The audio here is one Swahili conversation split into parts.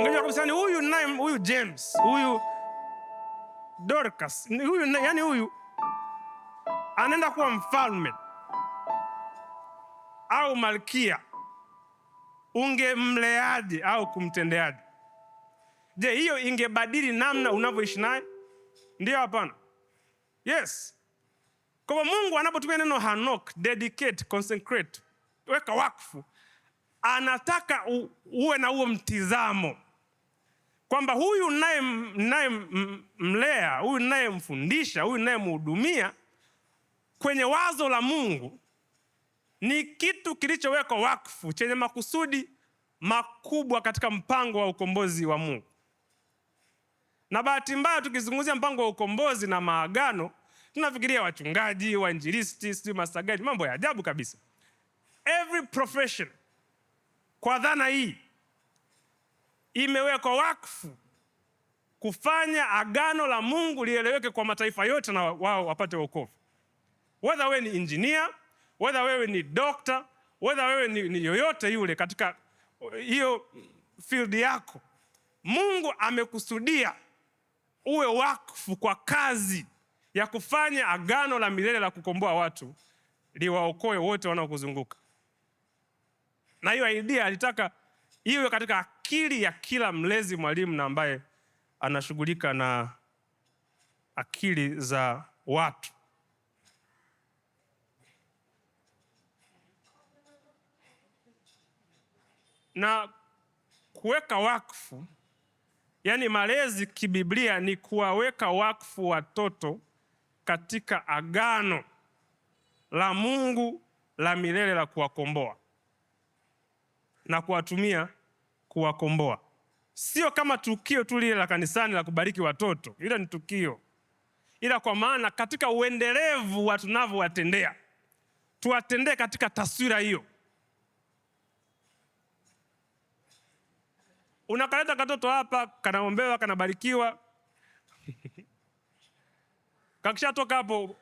ungejua kabisa ni huyu James, huyu Dorcas, huyu anaenda kuwa mfalme au malkia, ungemleaje au kumtendeaje? Je, hiyo ingebadili namna unavyoishi naye? Ndio, hapana? Yes. Kwa Mungu anapotumia neno hanok, dedicate, consecrate, weka wakfu, anataka uwe na huo mtizamo kwamba huyu naye mlea, huyu naye mfundisha, huyu naye mhudumia kwenye wazo la Mungu ni kitu kilichowekwa wakfu chenye makusudi makubwa katika mpango wa ukombozi wa Mungu. Na bahati mbaya tukizungumzia mpango wa ukombozi na maagano, tunafikiria wachungaji, wainjilisti, sijui masagani, mambo ya ajabu kabisa. Every profession kwa dhana hii imewekwa wakfu kufanya agano la Mungu lieleweke kwa mataifa yote na wao wapate wokovu. Whether wewe ni engineer, whether wewe ni doctor, whether wewe ni yoyote yule katika hiyo field yako, Mungu amekusudia uwe wakfu kwa kazi ya kufanya agano la milele la kukomboa watu, liwaokoe wote wanaokuzunguka. Na hiyo idea alitaka iwe katika akili ya kila mlezi, mwalimu na ambaye anashughulika na akili za watu. Na kuweka wakfu, yani malezi kibiblia, ni kuwaweka wakfu watoto katika agano la Mungu la milele la kuwakomboa na kuwatumia kuwakomboa. Sio kama tukio tu lile la kanisani la kubariki watoto, ila ni tukio, ila kwa maana katika uendelevu wa tunavyowatendea, tuwatendee katika taswira hiyo. Unakaleta katoto hapa, kanaombewa, kanabarikiwa. Kakishatoka hapo,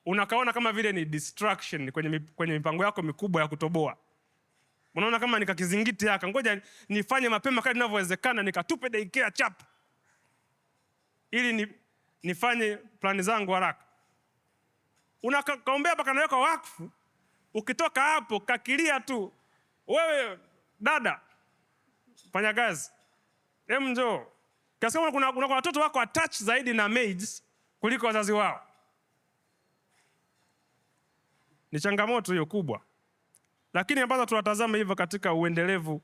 unakaona kama vile ni distraction kwenye mipango yako mikubwa ya kutoboa. Unaona kama nikakizingiti haka, ngoja nifanye mapema kadri ninavyowezekana, nikatupe daycare chap ili nifanye plani zangu haraka. Unakaombea paka naweka wakfu, ukitoka hapo kakilia tu, wewe dada fanya kazi, njoo. Kiasi kuna watoto wako attach zaidi na maids kuliko wazazi wao. Ni changamoto hiyo kubwa, lakini ambazo tunatazama hivyo katika uendelevu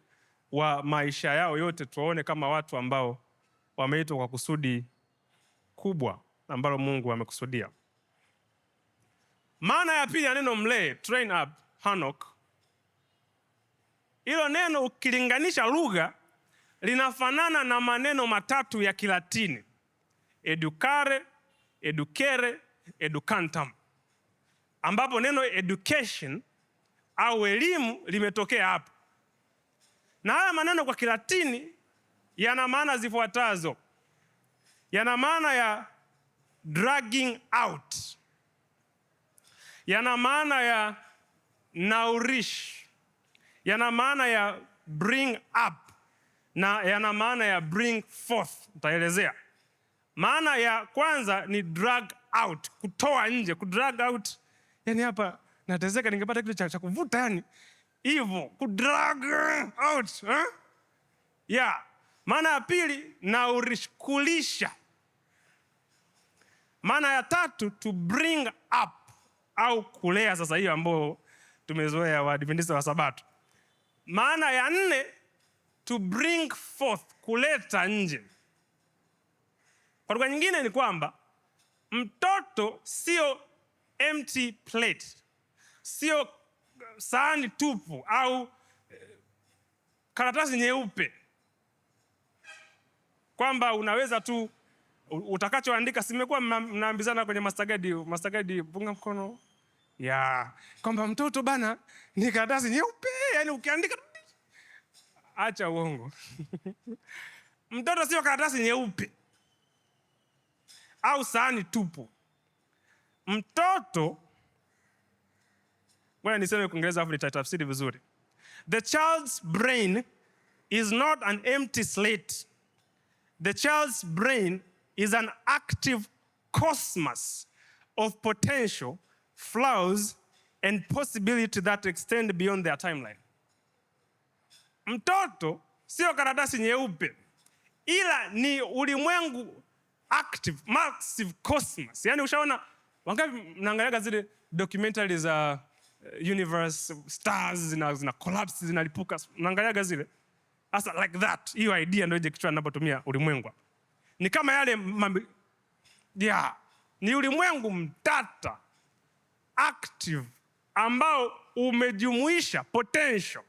wa maisha yao yote, tuwaone kama watu ambao wameitwa kwa kusudi kubwa ambalo Mungu amekusudia. Maana ya pili ya neno mlee, train up, hanok, hilo neno ukilinganisha lugha linafanana na maneno matatu ya Kilatini: educare, educere, educantam, ambapo neno education au elimu limetokea hapo. Na haya maneno kwa Kilatini yana maana zifuatazo. Yana maana ya dragging out, yana maana ya nourish, yana maana ya bring up, na yana maana ya bring forth. Nitaelezea. Maana ya kwanza ni drag out, kutoa nje, kudrag out. Yani hapa natezeka, ningepata kitu cha kuvuta, yani hivyo, kudrag out, yeah. Maana ya pili, nourish, kulisha. Maana ya tatu, to bring up au kulea, sasa hiyo ambao tumezoea Waadventista wa Sabato. Maana ya nne, to bring forth, kuleta nje. Kwa lugha nyingine ni kwamba mtoto sio empty plate, sio sahani tupu au karatasi nyeupe, kwamba unaweza tu utakachoandika. Simekuwa mnaambizana kwenye Mastagadi punga mkono ya kwamba mtoto bana ni karatasi nyeupe, yani ukiandika, acha uongo. Mtoto sio karatasi nyeupe au sahani tupu. Mtoto, ngoja niseme Kiingereza afu nitatafsiri vizuri. The child's brain is not an empty slate The child's brain is an active cosmos of potential, flaws, and possibility that extend beyond their timeline. Mtoto sio karatasi nyeupe, ila ni ulimwengu active, massive cosmos. Yani ushaona wangapi mnaangalia zile documentaries za universe, stars zina collapse, zinalipuka, mnaangalia zile? Asa like that. Hiyo idea ndio je kichwa ninapotumia ulimwengu. Ni kama yale ni ulimwengu mtata active ambao umejumuisha potential,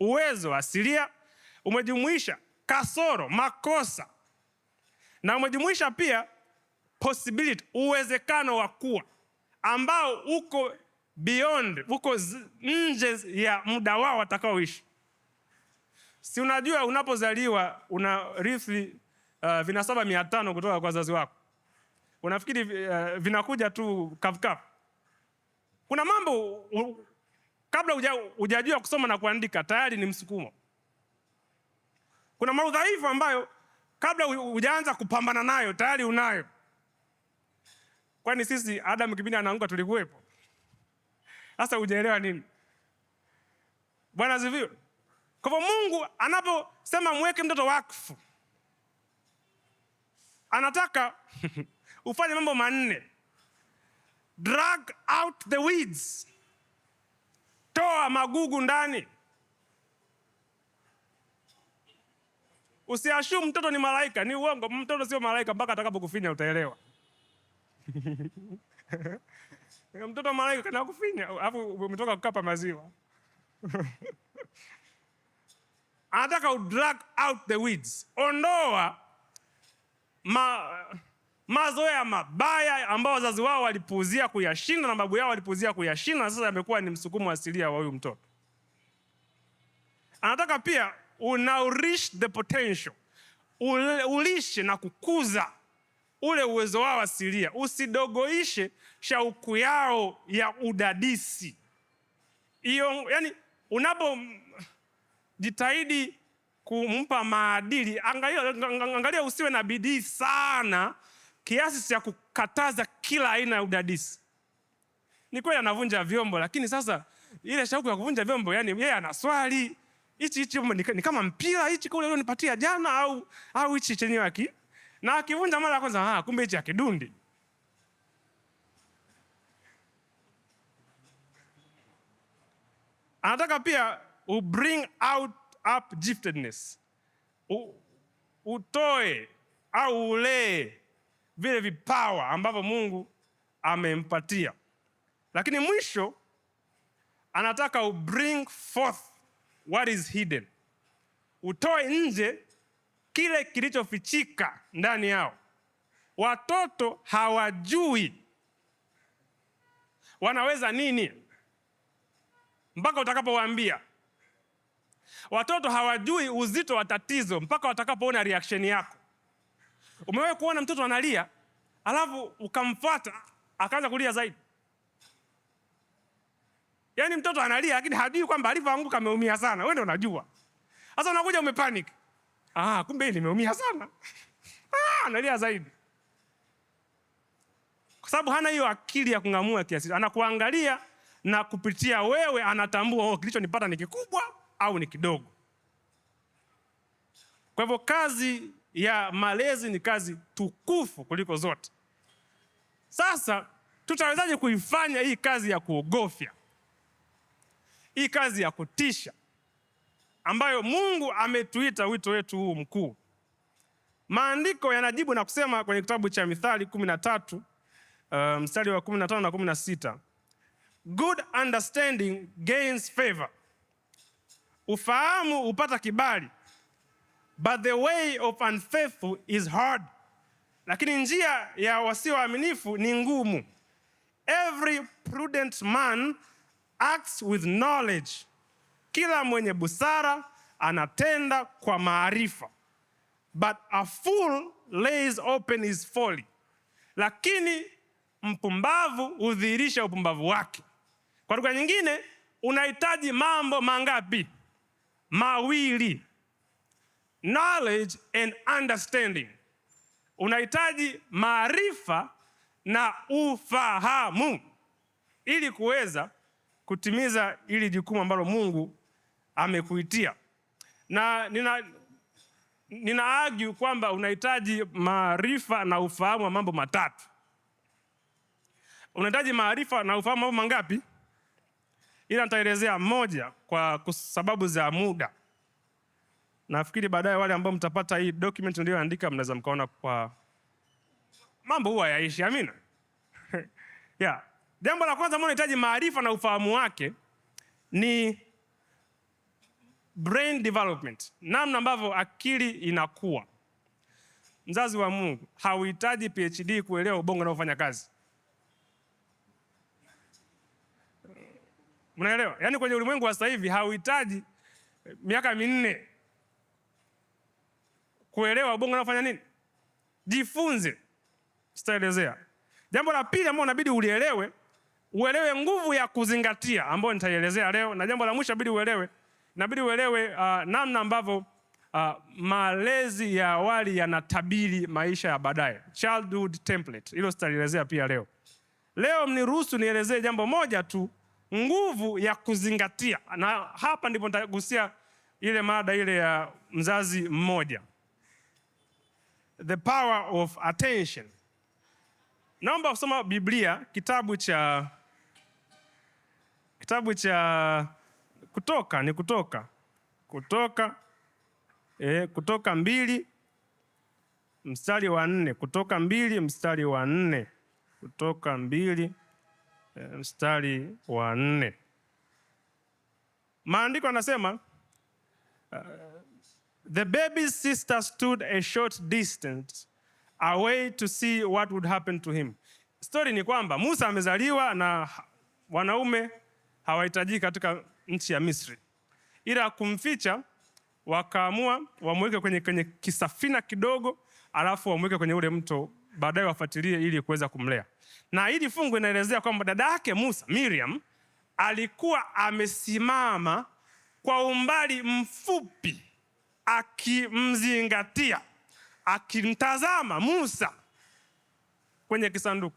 uwezo asilia, umejumuisha kasoro, makosa, na umejumuisha pia possibility, uwezekano wa kuwa, ambao uko beyond, uko nje ya muda wao watakaoishi. Si unajua unapozaliwa unarithi vinasaba 500 kutoka kwa wazazi wako. Unafikiri vinakuja tu kavukavu? Kuna mambo kabla hujajua kusoma na kuandika tayari ni msukumo. Kuna maudhaifu ambayo kabla hujaanza kupambana nayo tayari unayo. Kwani sisi Adam kipindi anaanguka tulikuwepo? Sasa hujaelewa nini? Bwana asifiwe. Kwa hivyo Mungu anaposema mweke mtoto wakfu, anataka ufanye mambo 4. Drag out the weeds. Toa magugu ndani. Usiashumu mtoto ni malaika, ni uongo. Mtoto sio malaika mpaka atakapokufinya utaelewa. Mtoto malaika kana kufinya, alafu umetoka kukapa maziwa. Anataka drag out the weeds. Ondoa mazoea mabaya ambao wazazi wao walipuuzia kuyashinda na babu yao walipuuzia kuyashinda, na sasa yamekuwa ni msukumo asilia wa huyu mtoto. Anataka pia unourish the potential. Ulishe na kukuza ule uwezo wao asilia. Usidogoishe shauku yao ya udadisi. Iyo, yani unapojitahidi kumpa maadili, angalia usiwe na bidii sana kiasi cha kukataza kila aina ya udadisi. Ni kweli anavunja vyombo, lakini sasa ile shauku ya kuvunja vyombo, yani yeye ana swali, hichi ni kama mpira, hichi kule ulionipatia jana au hichi chenyewe haki. Na akivunja mara kwanza, kumbe hichi akidundi. Anataka pia bring out up giftedness. Utoe au ulee vile vipawa ambavyo Mungu amempatia. Lakini mwisho anataka bring forth what is hidden. Utoe nje kile kilichofichika ndani yao. Watoto hawajui wanaweza nini mpaka utakapowaambia. Watoto hawajui uzito wa tatizo mpaka watakapoona reaction yako. Umewahi kuona mtoto analia, alafu ukamfuata akaanza kulia zaidi? Yaani mtoto analia lakini hajui kwamba alipoanguka ameumia sana. Wewe ndio unajua. Sasa unakuja umepanic. Kumbe nimeumia sana. Analia zaidi. Kwa sababu hana hiyo akili ya kungamua kiasi. Anakuangalia na kupitia wewe anatambua kilichonipata ni kikubwa au ni kidogo. Kwa hivyo kazi ya malezi ni kazi tukufu kuliko zote. Sasa tutawezaje kuifanya hii kazi ya kuogofya, hii kazi ya kutisha ambayo Mungu ametuita wito wetu huu mkuu? Maandiko yanajibu na kusema kwenye kitabu cha Mithali 13 mstari wa 15 na 16, good understanding gains favor. Ufahamu upata kibali. But the way of unfaithful is hard. Lakini njia ya wasioaminifu ni ngumu. Every prudent man acts with knowledge. Kila mwenye busara anatenda kwa maarifa. But a fool lays open his folly. Lakini mpumbavu hudhihirisha upumbavu wake. Kwa lugha nyingine, unahitaji mambo mangapi? Mawili. knowledge and understanding. Unahitaji maarifa na ufahamu ili kuweza kutimiza ili jukumu ambalo Mungu amekuitia. Na nina argue kwamba unahitaji maarifa na ufahamu wa mambo matatu. Unahitaji maarifa na ufahamu mambo mangapi? Ila nitaelezea moja kwa sababu za muda. Nafikiri baadaye wale ambao mtapata hii document niliyoandika mnaweza mkaona kwa mambo huwa yaishi. Amina. Yeah. Jambo la kwanza ambalo unahitaji maarifa na ufahamu wake ni brain development. Namna ambavyo akili inakuwa. Mzazi wa Mungu hauhitaji PhD kuelewa ubongo unaofanya kazi. Unaelewa? Yaani kwenye ulimwengu wa sasa hivi hauhitaji miaka 4 kuelewa ubongo unaofanya nini? Jifunze. Sitaelezea. Jambo la pili ambalo inabidi uelewe nguvu ya kuzingatia ambayo nitaielezea leo, na jambo la mwisho inabidi uelewe namna ambavyo malezi ya awali yanatabiri maisha ya baadaye. Childhood template. Hilo sitaelezea pia leo. Leo mniruhusu nielezee jambo moja tu, nguvu ya kuzingatia. Na hapa ndipo nitagusia ile mada ile ya mzazi mmoja. The power of attention. Naomba kusoma Biblia, kitabu cha Kutoka 2 mstari wa 4. Kutoka 2 mstari wa 4. Kutoka 2 mstari wa 4. Maandiko yanasema the baby's sister stood a short distance away to see what would happen to him. Story ni kwamba Musa amezaliwa na wanaume hawahitaji katika nchi ya Misri. Ila kumficha wakaamua wamweke kwenye kisafina kidogo, alafu wamweke kwenye ule mto, baadaye wafuatilie ili kuweza kumlea. Na hili fungu inaelezea kwamba dada yake Musa, Miriam, alikuwa amesimama kwa umbali mfupi akimzingatia, akimtazama Musa kwenye kisanduku,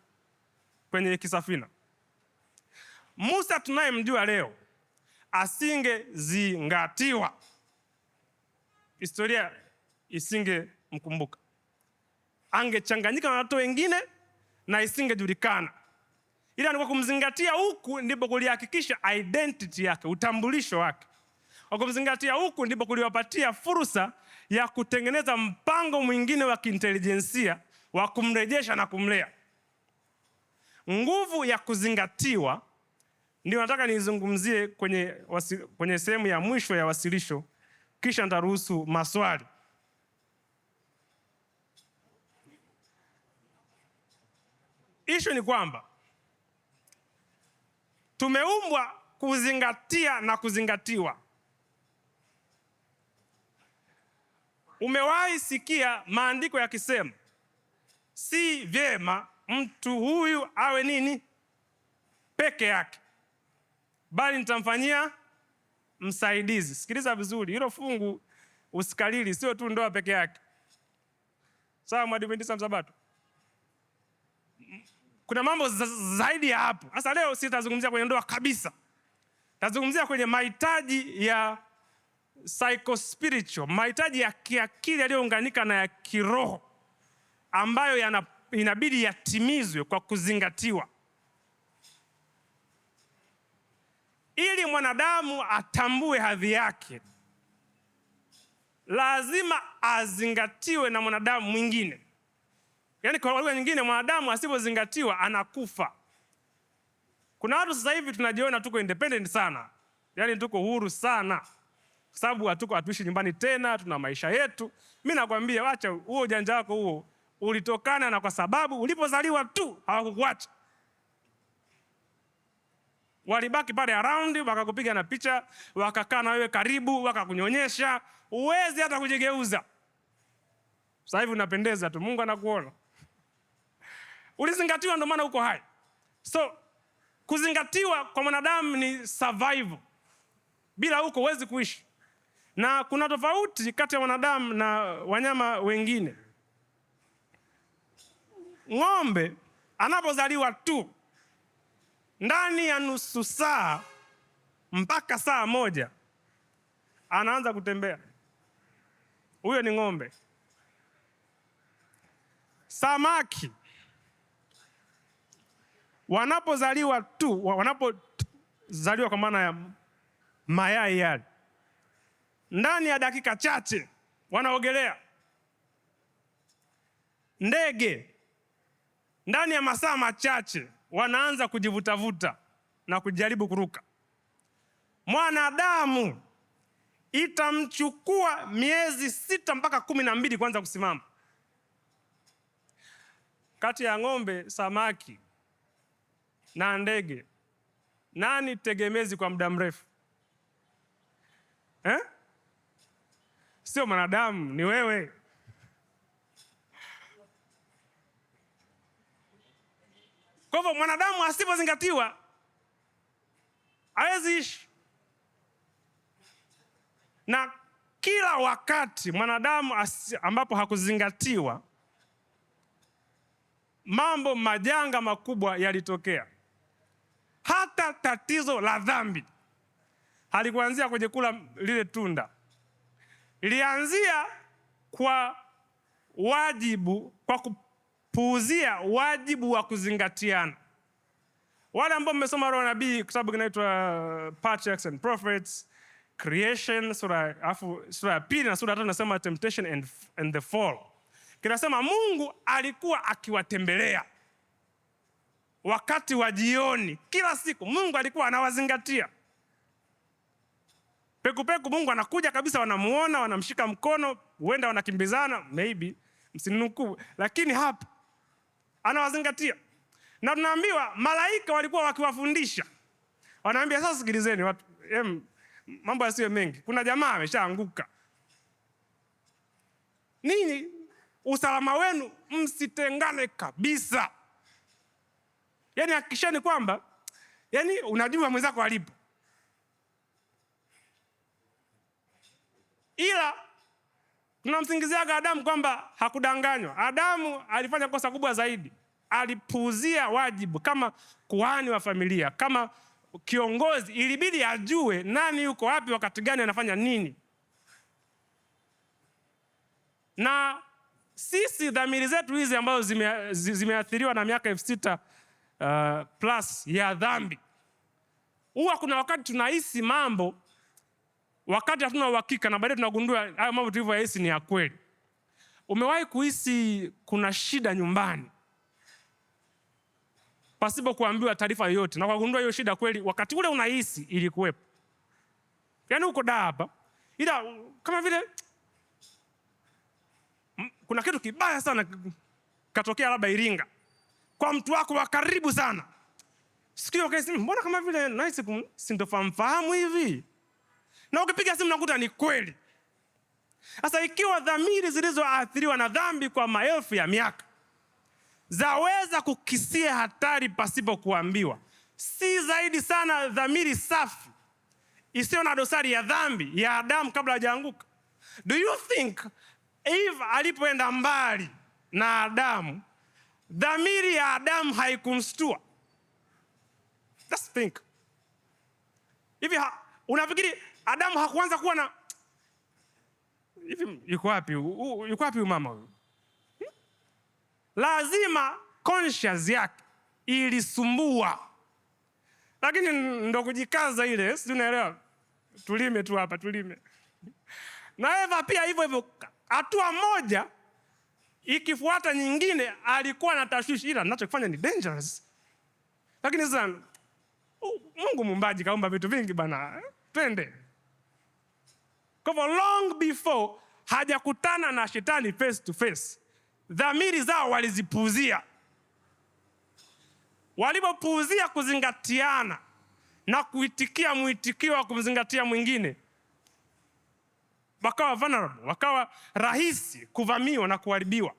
kwenye kisafina. Musa tunayemjua leo asingezingatiwa, historia isingemkumbuka, angechanganyika na watu wengine na isingejulikana. Ila ni kwa kumzingatia huku ndipo kulihakikisha identity yake, utambulisho wake. Kwa kumzingatia huku ndipo kuliwapatia fursa ya kutengeneza mpango mwingine wa kiintelijensia wa kumrejesha na kumlea. Nguvu ya kuzingatiwa ndio nataka nizungumzie kwenye sehemu ya mwisho ya wasilisho, kisha nitaruhusu maswali. Issue ni kwamba tumeumbwa kuzingatia na kuzingatiwa. Umewahi sikia maandiko yakisema si vyema mtu huyu awe nini? Peke yake, bali nitamfanyia msaidizi. Sikiliza vizuri, hilo fungu usikalili, sio tu ndoa peke yake. Sawa Mwadventista Msabato? Kuna mambo zaidi ya hapo. Sasa leo sitazungumzia kwenye ndoa kabisa. Tazungumzia kwenye mahitaji ya psycho-spiritual, mahitaji ya kiakili yaliyounganika na ya kiroho ambayo inabidi yatimizwe kwa kuzingatiwa. Ili mwanadamu atambue hadhi yake, lazima azingatiwe na mwanadamu mwingine. Yaani kwa lugha nyingine, mwanadamu asipozingatiwa anakufa. Kuna watu sasa hivi tunajiona tuko independent sana. Yaani tuko huru sana. Kwa sababu hatuishi nyumbani tena, tuna maisha yetu. Mimi nakwambia acha huo ujanja wako huo. Ulitokana na kwa sababu ulipozaliwa tu hawakukuacha. Walibaki pale around, wakakupiga na picha, wakakaa na wewe karibu, wakakunyonyesha, uwezi hata kujigeuza. Sasa hivi unapendeza tu, Mungu anakuona. Ulizingatiwa ndio maana uko hai. So kuzingatiwa kwa mwanadamu ni survival. Bila huko huwezi kuishi. Na kuna tofauti kati ya wanadamu na wanyama wengine. Ng'ombe anapozaliwa tu, ndani ya nusu saa mpaka saa moja anaanza kutembea. Huyo ni ng'ombe. Samaki wanapozaliwa tu, wanapozaliwa kwa maana ya mayai yale, ndani ya dakika chache wanaogelea. Ndege ndani ya masaa machache wanaanza kujivutavuta na kujaribu kuruka. Mwanadamu itamchukua miezi 6 mpaka 12 kwanza kusimama. Kati ya ng'ombe, samaki na ndege, nani tegemezi kwa muda mrefu? Sio mwanadamu, ni wewe. Kwa hivyo mwanadamu asipozingatiwa hawezi ishi. Na kila wakati mwanadamu ambapo hakuzingatiwa, mambo majanga makubwa yalitokea. Hata tatizo la dhambi halikuanzia kwenye kula lile tunda. Ilianzia kwa wajibu, kwa kupuuzia wajibu wa kuzingatiana. Wale ambao mmesoma Roho Nabii, kitabu kinaitwa Patriarchs and Prophets, Creation, sura ya 2 na sura ya 3 inasema Temptation and the Fall. Kinasema Mungu alikuwa akiwatembelea wakati wa jioni. Kila siku Mungu alikuwa anawazingatia. Peku Mungu anakuja kabisa, wanamuona, wanamshika mkono, huenda wanakimbizana, maybe, msinukuu, lakini hapa anawazingatia. Na tunaambiwa malaika walikuwa wakiwafundisha. Wanaambia, sasa sikilizeni watu, mambo yasiyo mengi. Kuna jamaa ameshaanguka. Nini? Usalama wenu msitengane kabisa. Yaani hakikisheni kwamba unajua mwenzako alipo. Ila tunamsingiziaga Adamu kwamba hakudanganywa. Adamu alifanya kosa kubwa zaidi. Alipuuzia wajibu kama kuhani wa familia, kama kiongozi. Ilibidi ajue nani yuko wapi, wakati gani, anafanya nini. Na sisi dhamiri zetu hizi ambazo zimeathiriwa na miaka 6,000 plus ya dhambi, huwa kuna wakati tunahisi mambo wakati hatuna uhakika, na baadaye tunagundua hayo mambo tulivyohisi ni ya kweli. Umewahi kuhisi kuna shida nyumbani pasipo kuambiwa taarifa yoyote, na kugundua hiyo shida kweli wakati ule unahisi ilikuwepo? Yaani uko hapa, ila kama vile kuna kitu kibaya sana katokea labda Iringa kwa mtu wako wa karibu sana. Sikio kaisi, mbona kama vile nahisi sintofahamu hivi? Na ukipiga simu nakuta ni kweli. Sasa ikiwa dhamiri zilizoathiriwa na dhambi kwa maelfu ya miaka zaweza kukisia hatari pasipo kuambiwa, si zaidi sana dhamiri safi isiyo na dosari ya dhambi ya Adamu kabla hajaanguka? Do you think Eve alipoenda mbali na Adamu, dhamiri ya Adamu haikumstua? Just think. Hivi unafikiri Adamu hakuanza kuwa na hivi, yuko wapi mama huyu? Lazima conscious yake ilisumbua, lakini ndo kujikaza ile, si unaelewa? Tulime tu hapa, tulime. Na Eva pia hivyo, hatua moja ikifuata nyingine alikuwa na tashwishi, ila ninachokifanya ni dangerous. Lakini sasa Mungu muumbaji kaumba vitu vingi bana, twende. Kwa long before hajakutana na shetani face to face, dhamiri zao walizipuuzia. Walipopuuzia kuzingatiana na kuitikia mwitikio wa kumzingatia mwingine, wakawa vulnerable, wakawa rahisi kuvamiwa na kuharibiwa.